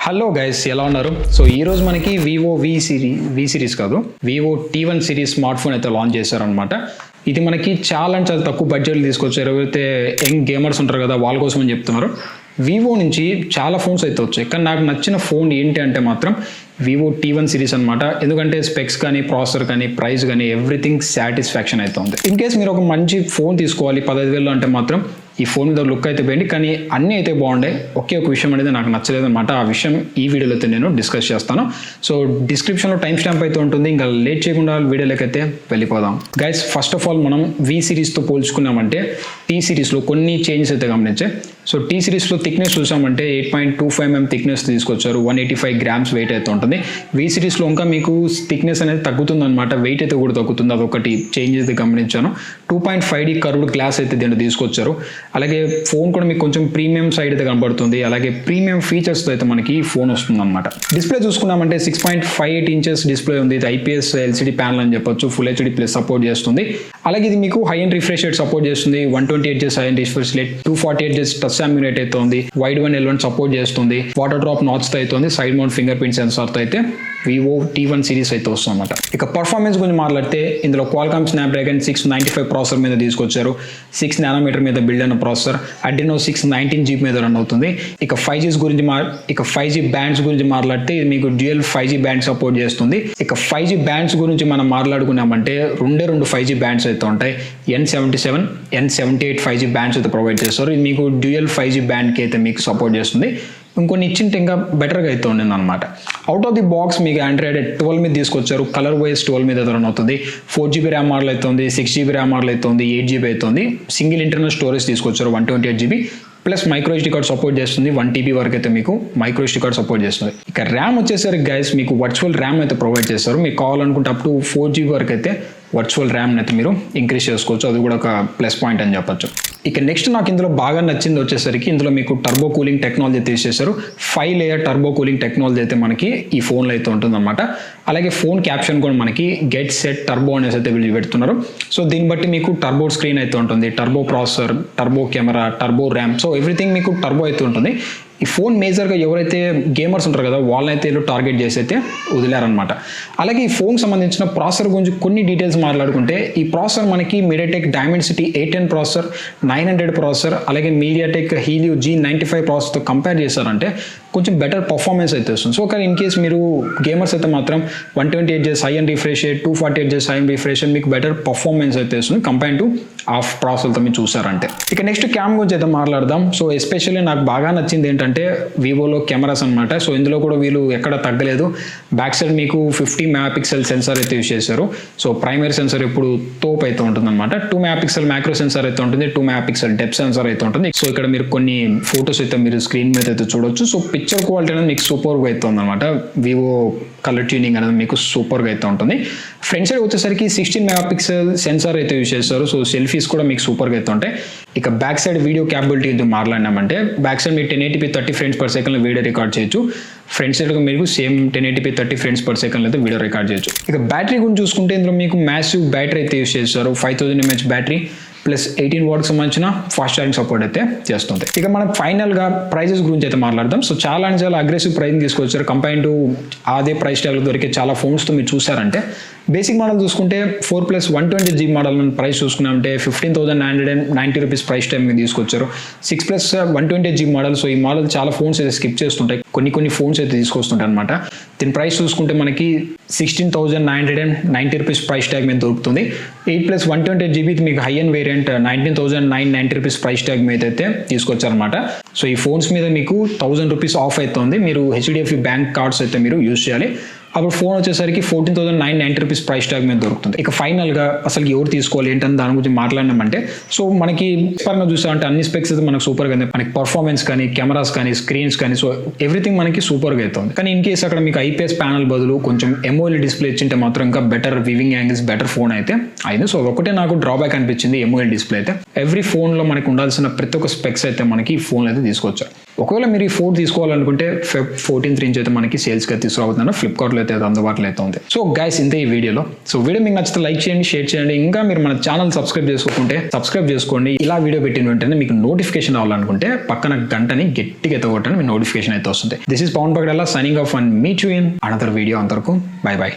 Hello guys, ఎలా ఉన్నారు? So ఈ రోజు మనకి వివో వి సిరీస్ కాదు, Vivo T1 series smart phone అయితే లాంచ్ చేశారనమాట. ఇది మనకి చాలా తక్కువ బడ్జెట్లు తీసుకొచ్చారు. ఎవరైతే యంగ్ గేమర్స్ ఉంటారు కదా, వాళ్ళ కోసం అని చెప్తున్నారు. వివో నుంచి చాలా ఫోన్స్ అయితే వచ్చాయి, కానీ నాకు నచ్చిన ఫోన్ ఏంటి అంటే మాత్రం వివో T1 సిరీస్ అనమాట. ఎందుకంటే స్పెక్స్ కానీ, ప్రాసెసర్ కానీ, ప్రైస్ కానీ ఎవ్రీథింగ్ సాటిస్ఫాక్షన్ అయితే ఉంది. ఇన్ కేస్ మీరు ఒక మంచి ఫోన్ తీసుకోవాలి 15,000 అంటే మాత్రం ఈ ఫోన్ మీద లుక్ అయితే పోయింది, కానీ అన్నీ అయితే బాగుండే. ఒకే ఒక విషయం అనేది నాకు నచ్చలేదు అనమాట. ఆ విషయం ఈ వీడియోలో అయితే నేను డిస్కస్ చేస్తాను. సో డిస్క్రిప్షన్లో టైం స్టాంప్ అయితే ఉంటుంది. ఇంకా లేట్ చేయకుండా వీడియోలోకి అయితే వెళ్ళిపోదాం. గైస్, ఫస్ట్ ఆఫ్ ఆల్ మనం వి సిరీస్తో పోల్చుకున్నామంటే టీ సిరీస్లో కొన్ని చేంజెస్ అయితే గమనించాయి. సో టీ సిరీస్లో థిక్నెస్ చూసామంటే 8.25 mm థిక్నెస్ తీసుకొచ్చారు. 185 grams వెయిట్ అయితే ఉంటుంది. వి సిరీస్లో ఇంకా మీకు థిక్నెస్ అనేది తగ్గుతుంది అనమాట, వెయిట్ అయితే కూడా తగ్గుతుంది. అదొకటి చేంజ్ అయితే గమనించాను. 2.5D కర్వ్డ్ గ్లాస్ అయితే దీంట్లో తీసుకొచ్చారు. అలాగే ఫోన్ కూడా మీకు కొంచెం ప్రీమియం సైడ్ అయితే కనబడుతుంది. అలాగే ప్రీమియం ఫీచర్స్తో అయితే మనకి ఫోన్ వస్తుంది అనమాట. డిస్ప్లే చూసుకున్నామంటే 6.58 inches డిస్ప్లే ఉంది. ఇది IPS LCD ప్యానల్ అని చెప్పొచ్చు. ఫుల్ HD ప్లస్ సపోర్ట్ చేస్తుంది. అలాగే ఇది మీకు high end refresh rate support చేస్తుంది. 128 Hz high end refresh rate, 248 Hz touch సామ్యులేట్ అయితే ఉంది. వైడ్ 1L1 సపోర్ట్ చేస్తుంది. వాటర్ డ్రాప్ నాచ్ తో అయితే ఉంది. Side mount fingerprint sensor తో అయితే వివో T1 సిరీస్ అయితే వస్తుంది అనమాట. ఇక పర్ఫార్మెన్స్ గురించి మాట్లాడితే ఇందులో క్వాల్కామ్ స్నాప్డ్రాగన్ 695 ప్రాసెసర్ మీద తీసుకొచ్చారు. 6 nm మీద బిల్డ్ అయిన ప్రాసెసర్. అడ్రినో 619 GB మీద రన్ అవుతుంది. ఇక 5G బ్యాండ్స్ గురించి మాట్లాడితే ఇది మీకు డ్యూయల్ 5G బ్యాండ్ సపోర్ట్ చేస్తుంది. ఇక 5G బ్యాండ్స్ గురించి మనం మాట్లాడుకున్నామంటే రెండు 5G బ్యాండ్స్ అయితే ఉంటాయి. N77, N78 5G బ్యాండ్స్ అయితే ప్రొవైడ్ చేస్తారు. ఇది మీకు డ్యూయల్ 5G బ్యాండ్కి అయితే మీకు సపోర్ట్ చేస్తుంది. ఇంకొన్ని ఇచ్చింటే ఇంకా బెటర్గా అయితే ఉండింది అనమాట. అవుట్ ఆఫ్ ది బాక్స్ మీకు ఆండ్రాయిడ్ 12 మీద తీసుకొచ్చారు. కలర్ వైజ్ 12 మీద రన్ అవుతుంది. 4GB ర్యామ్ మోడల్ అయితే ఉంది, 6GB ర్యామ్ మోడల్ అయితే ఉంది, 8GB అయితే ఉంది. సింగిల్ ఇంటర్నల్ స్టోరేజ్ తీసుకొచ్చారు 128 GB plus micro SD card support చేస్తుంది. 1 TB వరకు అయితే మీకు మైక్రో SD కార్డ్ సపోర్ట్ చేస్తుంది. ఇక ర్యామ్ వచ్చేసరికి గైస్ మీకు వర్చువల్ ర్యామ్ అయితే ప్రొవైడ్ చేస్తారు. మీకు కావాలనుకుంటే అప్ టు 4GB వరకు అయితే వర్చువల్ ర్యామ్ అయితే మీరు ఇంక్రీజ్ చేసుకోవచ్చు. అది కూడా ఒక ప్లస్ పాయింట్ అని చెప్పొచ్చు. ఇక నెక్స్ట్ నాకు ఇందులో బాగా నచ్చింది వచ్చేసరికి ఇందులో మీకు టర్బో కూలింగ్ టెక్నాలజీ తీసేశారు. 5 layer టర్బో కూలింగ్ టెక్నాలజీ అయితే మనకి ఈ ఫోన్లో అయితే ఉంటుందన్నమాట. అలాగే ఫోన్ క్యాప్షన్ కూడా మనకి గెట్ సెట్ టర్బో అనేసి అయితే వీళ్ళు పెడుతున్నారు. సో దీన్ని బట్టి మీకు టర్బో స్క్రీన్ అయితే ఉంటుంది, turbo processor, turbo camera, turbo RAM, so everything మీకు టర్బో అయితే ఉంటుంది. ఈ ఫోన్ మేజర్గా ఎవరైతే గేమర్స్ ఉంటారు కదా, వాళ్ళనైతే టార్గెట్ చేసి అయితే వదిలేరనమాట. అలాగే ఈ ఫోన్కి సంబంధించిన ప్రాసెసర్ గురించి కొన్ని డీటెయిల్స్ మాట్లాడుకుంటే ఈ ప్రాసెసర్ మనకి మీడియాటెక్ డైమెన్సిటీ 810 ప్రాసెసర్, 900 ప్రాసెసర్, అలాగే మీడియాటెక్ హీలియో G95 ప్రాసెసర్తో కంపేర్ చేశారంటే కొంచెం బెటర్ పర్ఫార్మెన్స్ అయితే వస్తుంది. సో కానీ ఇన్ కేస్ మీరు గేమర్స్ అయితే మాత్రం 128 Hz high end refresh rate, 248 Hz high end refresh rate మీకు బెటర్ పర్ఫార్మెన్స్ అయితే వస్తుంది కంపేర్ టు ఆఫ్ ప్రాసెసర్తో మీరు చూసారంటే. ఇక నెక్స్ట్ క్యామ్ గురించి అయితే మాట్లాడదాం. సో ఎస్పెషల్లీ నాకు బాగా నచ్చింది ఏంటంటే వివోలో కెమెరాస్ అనమాట. సో ఇందులో కూడా వీళ్ళు ఎక్కడ తగ్గలేదు. బ్యాక్ సైడ్ మీకు 50 MP సెన్సార్ అయితే యూజ్ చేశారు. సో ప్రైమరీ సెన్సార్ ఇప్పుడు తోపు అయితే ఉంటుంది అనమాట. 2 MP మ్యాక్రో సెన్సార్ అయితే ఉంటుంది, 2 MP డెప్త్ సెన్సార్ అయితే ఉంటుంది. సో ఇక్కడ మీరు కొన్ని ఫొటోస్ అయితే మీరు స్క్రీన్ మీద అయితే చూడొచ్చు. సో పిక్చర్ క్వాలిటీ అనేది మీకు సూపర్గా అయితే ఉంది అనమాట. వివో కలర్ ట్యూనింగ్ అనేది మీకు సూపర్గా అయితే ఉంటుంది. ఫ్రంట్ సైడ్ వచ్చేసరికి 16 MP సెన్సార్ అయితే యూజ్ చేస్తారు. సో సెల్ఫీస్ కూడా మీకు సూపర్గా అయితే ఉంటాయి. ఇక బ్యాక్ సైడ్ వీడియో క్యాపబిలిటీ మాట్లాడినామంటే బ్యాక్ సైడ్ మీరు 1080p 30 frames per second video record చేయొచ్చు. ఫ్రంట్ సైడ్ మీరు same 1080p 30 frames per second అయితే వీడియో రికార్డ్ చేయొచ్చు. ఇక బ్యాటరీ గురించి చూసుకుంటే ఇందులో మీకు మ్యాసివ్ బ్యాటరీ అయితే యూజ్ చేస్తారు. 5000 mAh బ్యాటరీ ప్లస్ 18 watts సంబంధించిన ఫాస్ట్ ఛార్జింగ్ సపోర్ట్ అయితే చేస్తుంది. ఇక మనం ఫైనల్గా ప్రైజెస్ గురించి అయితే మాట్లాడదాం. సో చాలా అగ్రెసివ్ ప్రైసింగ్ తీసుకొచ్చారు కంపేర్ టు అదే ప్రైస్ ట్యాగ్లో దొరికే చాలా ఫోన్స్తో మీరు చూసారంటే. బేసిక్ మోడల్ చూసుకుంటే 4+120GB మోడల్ ప్రైస్ చూసుకున్నామంటే 15,990 రూపీస్ ప్రైస్ టైం మీద తీసుకొచ్చారు. 6+128GB model. సో ఈ మోడల్ చాలా ఫోన్స్ అయితే స్కిప్ చేస్తుంటాయి, కొన్ని ఫోన్స్ అయితే తీసుకొస్తుంటాయి అనమాట. దీని ప్రైస్ చూసుకుంటే మనకి 16,990 రూపీస్ ప్రైస్ ట్యాగ్ మీద దొరుకుతుంది. 8+128GB మీకు high and variant 19,990 rupees price tag మీద అయితే తీసుకొచ్చారనమాట. సో ఈ ఫోన్స్ మీద మీకు 1000 రూపీస్ ఆఫ్ అవుతుంది. మీరు HDFC బ్యాంక్ కార్డ్స్ అయితే మీరు యూజ్ చేయాలి. అప్పుడు ఫోన్ వచ్చేసరికి 14,990 రూపీస్ ప్రైస్ ట్యాగ్ మీద దొరుకుతుంది. ఇక ఫైనల్గా అసలు ఎవరు తీసుకోవాలి ఏంటని దాని గురించి మాట్లాడినామంటే సో మనకి పరంగా చూసామంటే అన్ని స్పెక్స్ అయితే మనకు సూపర్గా ఉంది. మనకి పర్ఫార్మెన్స్ కానీ, కెమెరాస్ కానీ, స్క్రీన్స్ కానీ, సో ఎవ్రీథింగ్ మనకి సూపర్గా అవుతుంది. కానీ ఇన్ కేసు అక్కడ మీకు IPS ప్యానల్ బదులు కొంచెం AMOLED డిస్ప్లే ఇచ్చింటే మాత్రం ఇంకా better weaving angles, better phone అయితే అయింది. సో ఒకటే నాకు డ్రాబ్యాక్ అనిపించింది AMOLED డిస్ప్లే అయితే. ఎవ్రీ ఫోన్లో మనకి ఉండాల్సిన ప్రతి ఒక్క స్పెక్స్ అయితే మనకి ఈ ఫోన్లో అయితే తీసుకొచ్చారు. ఒకవేళ మీరు ఈ ఫోన్ తీసుకోవాలనుకుంటే Feb 14th నుంచి అయితే మనకి సేల్స్కి అయితే తీసుకురావుతున్నాను. ఫ్లిప్కార్ట్లో అయితే అందుబాటులో అయితే ఉంది. సో గైస్ ఇంతే ఈ వీడియోలో. సో వీడియో మీకు నచ్చితే లైక్ చేయండి, షేర్ చేయండి. ఇంకా మీరు మన ఛానల్ సబ్స్క్రైబ్ చేసుకోకుంటే సబ్స్క్రైబ్ చేసుకోండి. ఇలా వీడియో పెట్టిన వెంటనే మీకు నోటిఫికేషన్ అవ్వాలనుకుంటే పక్కన గంటని గట్టిగా ఎత్తగొట్టండి, మీ నోటిఫికేషన్ అయితే వస్తుంది. This is Pavan Pagadalla signing off and meet you in another video. అంతవరకు బై బై.